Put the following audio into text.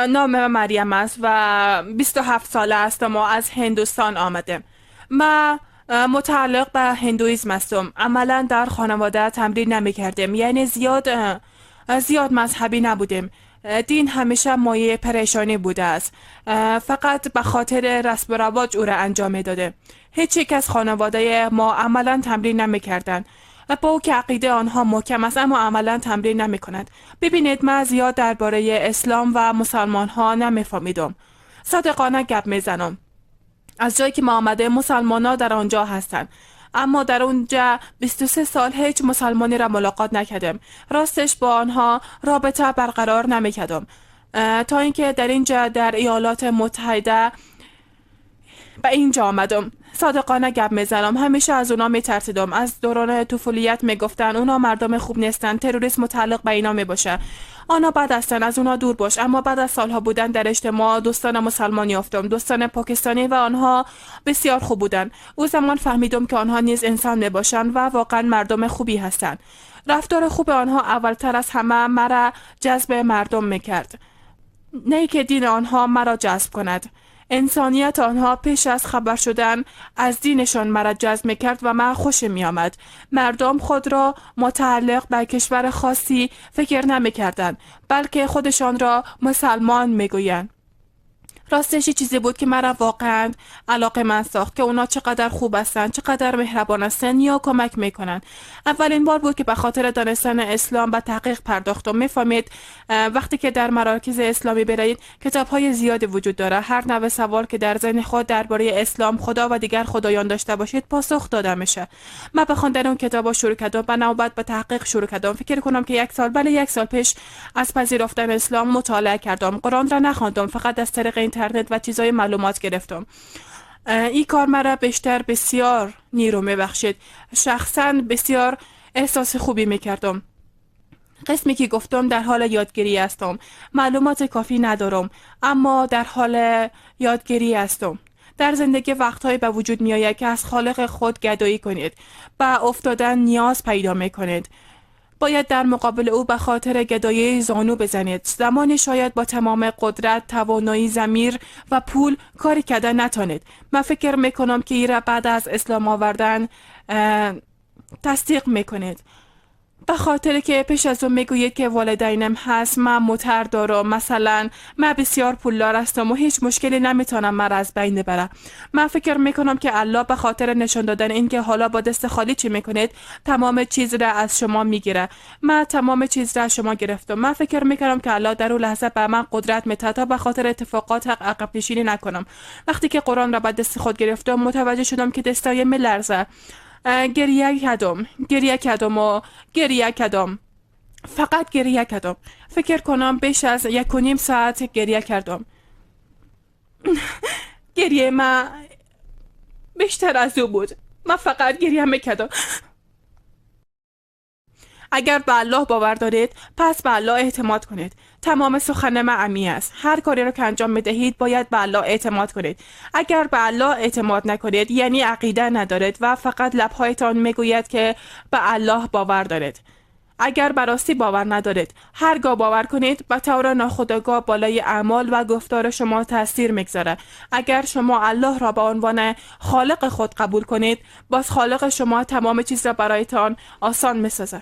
نام من مریم است و 27 ساله هستم و از هندوستان آمدم. ما متعلق به هندویسم هستم. عملا در خانواده تمرین نمی کردم، یعنی زیاد مذهبی نبودیم. دین همیشه مایه پریشانی بوده است. فقط به خاطر رسم و رواج او را انجام داده. هیچ یک از خانواده ما عملا تمرین نمی کردن. با او که عقیده آنها محکم است اما عملا تمرین نمی کند. ببینید، من زیاد درباره اسلام و مسلمان ها نمی فهمیدم. صادقانه گپ می زنم. از جایی که ما آمده مسلمان ها در آنجا هستند، اما در اونجا 23 سال هیچ مسلمانی را ملاقات نکردم. راستش با آنها رابطه برقرار نمیکردم تا اینکه در اینجا در ایالات متحده به اینجا آمدم. صادقانه گپ میزنم، همیشه از اونا میترسیدم. از دوران طفولیت میگفتن اونا مردم خوب نیستن، تروریسم متعلق به اینا میباشه، آنها بد هستن، از اونا دور باش. اما بعد از سالها بودن در اجتماع دوستان مسلمانی یافتم، دوستان پاکستانی، و آنها بسیار خوب بودن. او زمان فهمیدم که آنها نیز انسان میباشن و واقعا مردم خوبی هستن. رفتار خوب آنها اولتر از همه مرا جذب مردم میکرد، نه که دین آنها مرا جذب کند. انسانیت آنها پیش از خبر شدن از دینشان مرا جذب میکرد و من خوشم میآمد. مردم خود را متعلق به کشور خاصی فکر نمیکردند، بلکه خودشان را مسلمان میگویند. راستش چیزی بود که مرا واقعا علاقه من ساخت که اونا چقدر خوب هستن، چقدر مهربان هستن یا کمک میکنن. اولین بار بود که به خاطر دانستن اسلام به تحقیق پرداختم. میفهمید وقتی که در مراکز اسلامی برید کتاب های زیادی وجود داره. هر نوع سوال که در ذهن خود درباره اسلام، خدا و دیگر خدایان داشته باشید پاسخ داده میشه. من به خواندن اون کتابا شروع کردم، به نوبت به تحقیق شروع کردم. فکر کنم که یک سال پیش از پذیرفتن اسلام مطالعه کردم. قرآن را نخواندم، فقط از طریق اینترنت و چیزای معلومات گرفتم. این کار مرا بیشتر بسیار نیرو میبخشید. شخصا بسیار احساس خوبی میکردم. قسمی که گفتم در حال یادگیری هستم. معلومات کافی ندارم اما در حال یادگیری هستم. در زندگی وقتهایی به وجود می آید که از خالق خود گدایی کنید، به افتادن نیاز پیدا می کنید. باید در مقابل او به خاطر گدایی زانو بزنید. زمانی شاید با تمام قدرت، توانایی، ضمیر و پول کاری کردن نتونید. من فکر میکنم که این را بعد از اسلام آوردن تصدیق میکنید. به خاطر که پیش از اون میگوید که والدینم هست، من موتر دارم، مثلا من بسیار پولدار هستم و هیچ مشکلی نمیتونم مرا از بین ببرم. من فکر میکنم که الله به خاطر نشان دادن اینکه حالا با دست خالی چی میکنید تمام چیز را از شما میگیره. من تمام چیز را از شما گرفتم. من فکر میکنم که الله در اون لحظه به من قدرت میده تا به خاطر اتفاقات عقب نشینی نکنم. وقتی که قرآن را به دست خود گرفتم متوجه شدم که دستایم میلرزه. گریه کردم. فقط گریه کردم. فکر کنم بیش از 1.5 ساعت گریه کردم. گریه من بیشتر از او بود. من فقط گریه میکردم. اگر به الله باور دارید پس به الله اعتماد کنید. تمام سخن من عمی است. هر کاری را که انجام میدهید باید به الله اعتماد کنید. اگر به الله اعتماد نکنید یعنی عقیده ندارید و فقط لبهایتان میگوید که به الله باور دارید. اگر به راستی باور ندارید، هرگاه باور کنید به طور ناخودآگاه بالای اعمال و گفتار شما تاثیر میگذاره. اگر شما الله را به عنوان خالق خود قبول کنید، باز خالق شما تمام چیز را برایتان آسان میسازه.